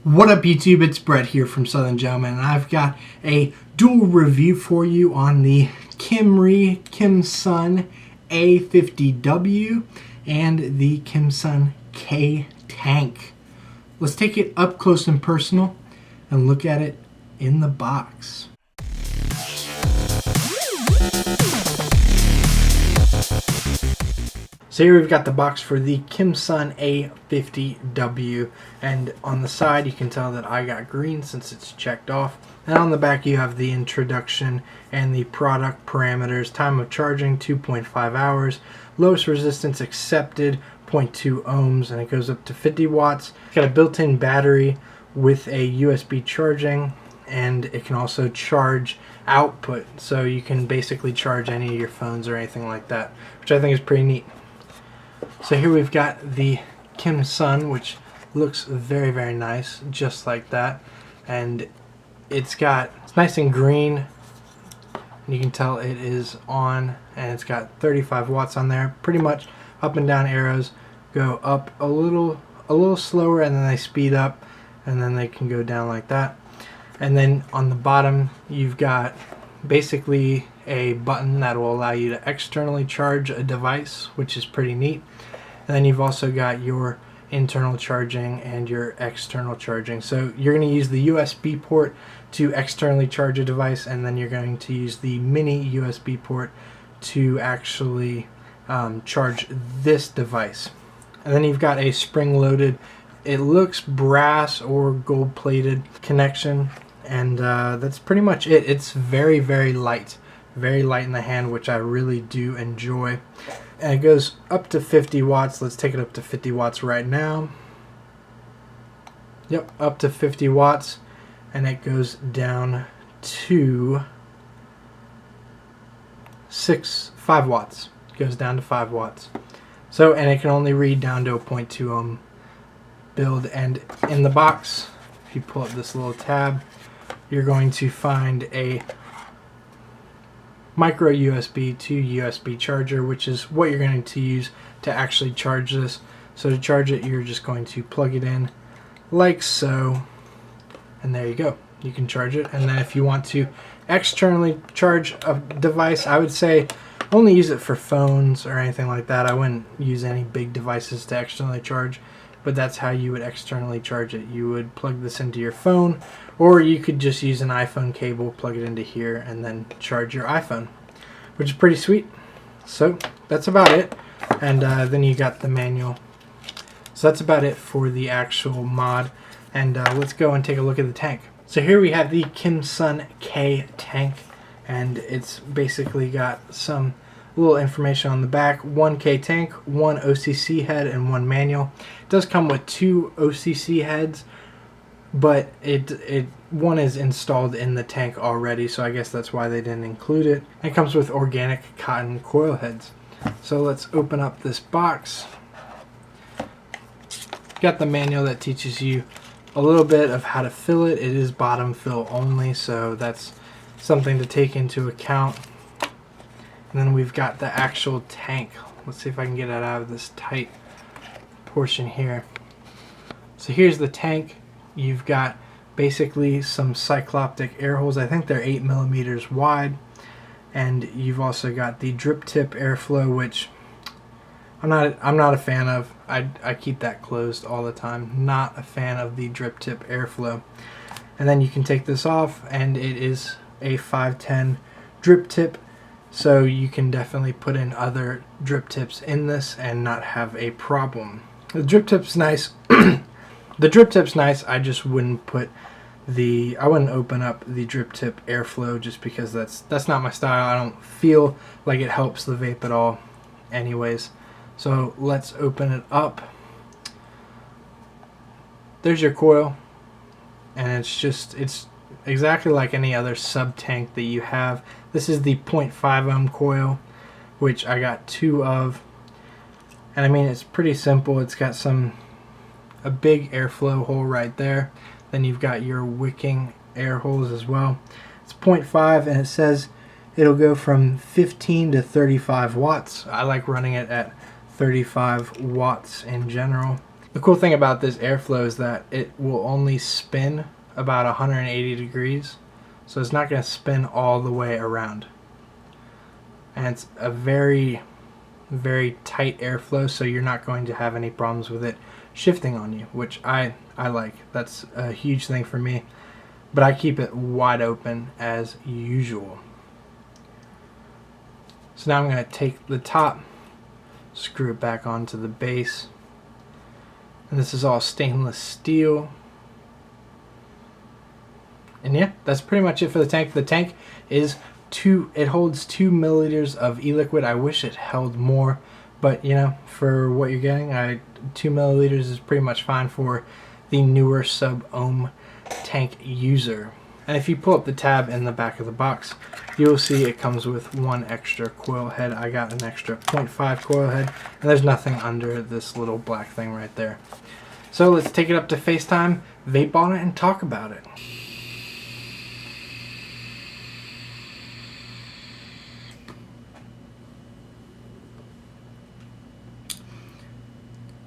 What up YouTube, it's Brett here from Southern Gentleman, and I've got a dual review for you on the Kimree Kimsun A50W and the Kimsun K Tank. Let's take it up close and personal and look at it in the box. So here we've got the box for the Kimsun A50W, and on the side you can tell that I got green since it's checked off, and on the back you have the introduction and the product parameters. Time of charging 2.5 hours, lowest resistance accepted 0.2 ohms, and it goes up to 50 watts. It's got a built-in battery with a USB charging, and it can also charge output, so you can basically charge any of your phones or anything like that, which I think is pretty neat. So here we've got the Kimsun, which looks very, very nice, just like that. And it's nice and green. And you can tell it is on, and it's got 35 watts on there. Pretty much up and down arrows go up a little slower, and then they speed up, and then they can go down like that. And then on the bottom, you've got basically a button that will allow you to externally charge a device, which is pretty neat. And then you've also got your internal charging and your external charging. So you're going to use the USB port to externally charge a device, and then you're going to use the mini USB port to actually charge this device. And then you've got a spring-loaded, it looks brass or gold-plated connection, and that's pretty much it. It's very, very light in the hand, which I really do enjoy. And it goes up to 50 watts. Let's take it up to 50 watts right now. Yep, up to 50 watts, and it goes down to 5 watts. It goes down to 5 watts. So, and it can only read down to a 0.2 ohm build. And in the box, if you pull up this little tab, you're going to find a micro USB to USB charger, which is what you're going to use to actually charge this. So to charge it, you're just going to plug it in like so, and there you go. You can charge it. And then if you want to externally charge a device, I would say only use it for phones or anything like that. I wouldn't use any big devices to externally charge, but that's how you would externally charge it. You would plug this into your phone, or you could just use an iPhone cable, plug it into here, and then charge your iPhone, which is pretty sweet. So that's about it. And then you got the manual. So that's about it for the actual mod. And let's go and take a look at the tank. So here we have the Kimsun K Tank, and it's basically got some little information on the back. 1 K tank, 1 OCC head, and 1 manual. It does come with 2 OCC heads, but one is installed in the tank already, so I guess that's why they didn't include it. It comes with organic cotton coil heads. So let's open up this box. Got the manual that teaches you a little bit of how to fill it. It is bottom fill only, so that's something to take into account. And then we've got the actual tank. Let's see if I can get it out of this tight portion here. So here's the tank. You've got basically some cycloptic air holes. I think they're 8 millimeters wide. And you've also got the drip tip airflow, which I'm not a fan of. I keep that closed all the time. Not a fan of the drip tip airflow. And then you can take this off, and it is a 510 drip tip. So you can definitely put in other drip tips in this and not have a problem. The drip tip's nice. The drip tip's nice. I just wouldn't I wouldn't open up the drip tip airflow, just because that's not my style. I don't feel like it helps the vape at all anyways. So let's open it up. There's your coil, and it's exactly like any other sub tank that you have. This is the 0.5 ohm coil, which I got 2 of, and I mean, it's pretty simple. It's got a big airflow hole right there. Then you've got your wicking air holes as well. It's 0.5, and it says it'll go from 15 to 35 watts. I like running it at 35 watts in general. The cool thing about this airflow is that it will only spin about 180 degrees, so it's not going to spin all the way around. And it's a very, very tight airflow, so you're not going to have any problems with it shifting on you, which I like. That's a huge thing for me, but I keep it wide open as usual. So now I'm going to take the top, screw it back onto the base, and this is all stainless steel. And yeah, that's pretty much it for the tank. The tank is it holds 2 milliliters of e-liquid. I wish it held more, but you know, for what you're getting, 2 milliliters is pretty much fine for the newer sub-ohm tank user. And if you pull up the tab in the back of the box, you'll see it comes with one extra coil head. I got an extra 0.5 coil head, and there's nothing under this little black thing right there. So let's take it up to FaceTime, vape on it, and talk about it.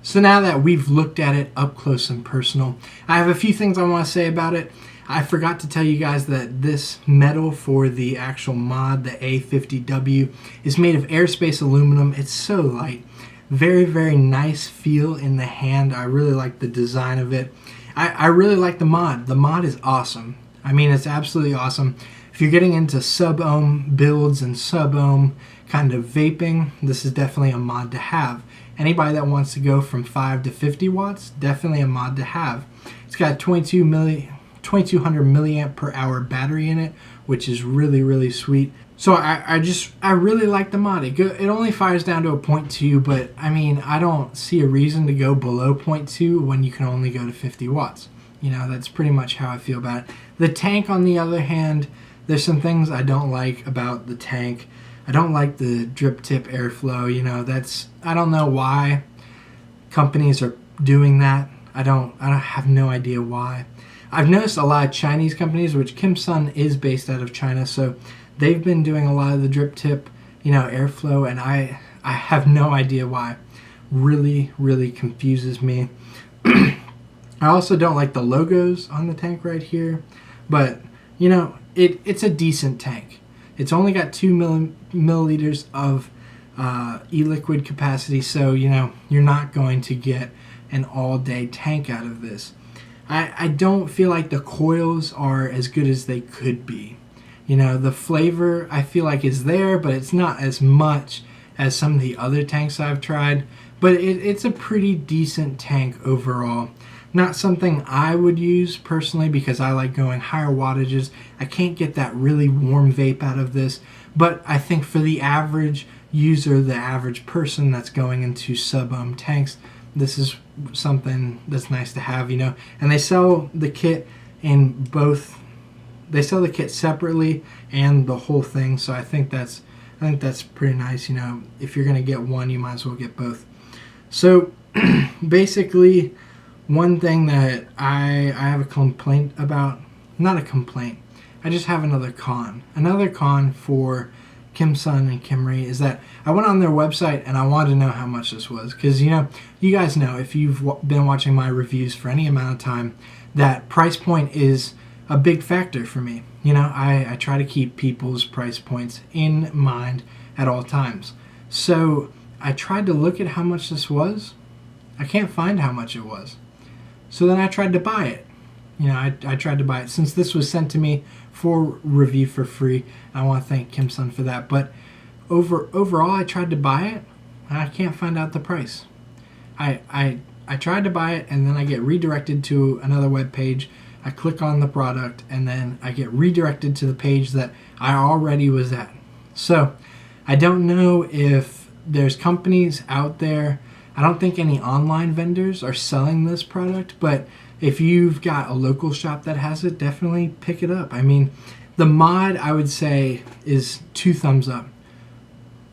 So now that we've looked at it up close and personal, I have a few things I want to say about it. I forgot to tell you guys that this metal for the actual mod, the A50W, is made of airspace aluminum. It's so light. Very, very nice feel in the hand. I really like the design of it. I really like the mod. The mod is awesome. I mean, it's absolutely awesome. If you're getting into sub-ohm builds and sub-ohm kind of vaping, this is definitely a mod to have. Anybody that wants to go from 5 to 50 watts, definitely a mod to have. It's got 2200 milliamp per hour battery in it, which is really, really sweet. So I really like the mod. It only fires down to a 0.2, but I mean, I don't see a reason to go below 0.2 when you can only go to 50 watts. You know, that's pretty much how I feel about it. The tank, on the other hand, there's some things I don't like about the tank. I don't like the drip tip airflow. You know, I don't know why companies are doing that. I have no idea why. I've noticed a lot of Chinese companies, which Kimsun is based out of China, so they've been doing a lot of the drip tip, you know, airflow, and I have no idea why. Really, really confuses me. I also don't like the logos on the tank right here, but you know, it's a decent tank. It's only got 2 milliliters of e-liquid capacity, so you know, you're not going to get an all-day tank out of this. I don't feel like the coils are as good as they could be. You know, the flavor I feel like is there, but it's not as much as some of the other tanks I've tried. But it's a pretty decent tank overall. Not something I would use personally because I like going higher wattages. I can't get that really warm vape out of this. But I think for the average user, the average person that's going into sub-ohm tanks, this is something that's nice to have, you know. And they sell the kit in both. They sell the kit separately and the whole thing, so I think that's pretty nice. You know, if you're gonna get one, you might as well get both. So basically, one thing that I have a complaint about, not a complaint, I just have another con. Another con for Kimsun and Kimree is that I went on their website and I wanted to know how much this was, because you know, you guys know, if you've been watching my reviews for any amount of time, that price point is a big factor for me. You know, I try to keep people's price points in mind at all times. So I tried to look at how much this was. I can't find how much it was. So then I tried to buy it. You know, I tried to buy it since this was sent to me for review for free. I want to thank Kimsun for that. But overall, I tried to buy it, and I can't find out the price. I tried to buy it, and then I get redirected to another web page. I click on the product, and then I get redirected to the page that I already was at. So I don't know if there's companies out there. I don't think any online vendors are selling this product, but if you've got a local shop that has it, definitely pick it up. I mean, the mod, I would say, is 2 thumbs up.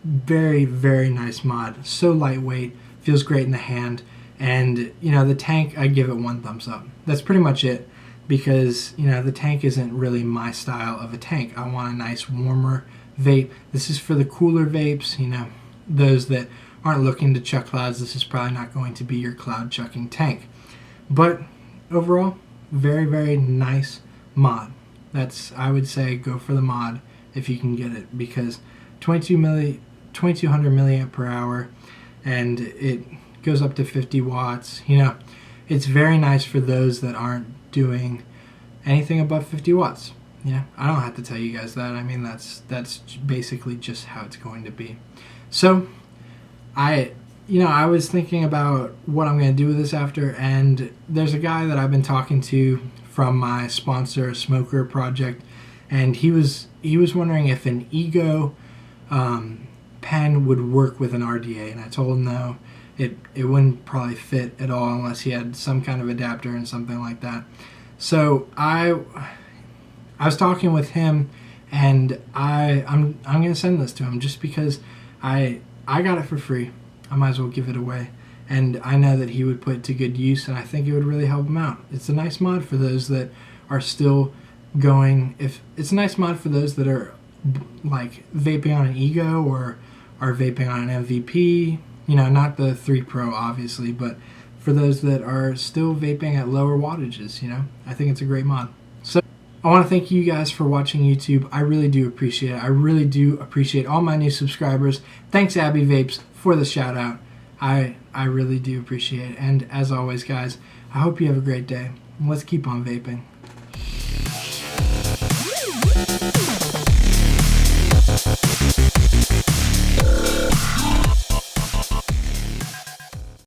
Very, very nice mod. So lightweight, feels great in the hand, and you know, the tank, I give it 1 thumbs up. That's pretty much it, because you know, the tank isn't really my style of a tank. I want a nice warmer vape. This is for the cooler vapes, you know, those that aren't looking to chuck clouds, this is probably not going to be your cloud chucking tank. But overall, very, very nice mod. I would say go for the mod if you can get it, because 2200 milliamp per hour, and it goes up to 50 watts. It's very nice for those that aren't doing anything above 50 watts. I don't have to tell you guys that. I mean, that's basically just how it's going to be. So I was thinking about what I'm going to do with this after, and there's a guy that I've been talking to from my sponsor Smoker project, and he was wondering if an Ego pen would work with an RDA, and I told him no, it wouldn't probably fit at all unless he had some kind of adapter and something like that. So I was talking with him, and I'm gonna send this to him just because I got it for free. I might as well give it away, and I know that he would put it to good use, and I think it would really help him out. It's a nice mod for those that are still going. If it's a nice mod for those that are like vaping on an Ego or are vaping on an MVP, not the 3 Pro obviously, but for those that are still vaping at lower wattages, I think it's a great mod. So I want to thank you guys for watching YouTube. I really do appreciate it. I really do appreciate all my new subscribers. Thanks, Abby Vapes, for the shout out. I really do appreciate it. And as always, guys, I hope you have a great day. Let's keep on vaping.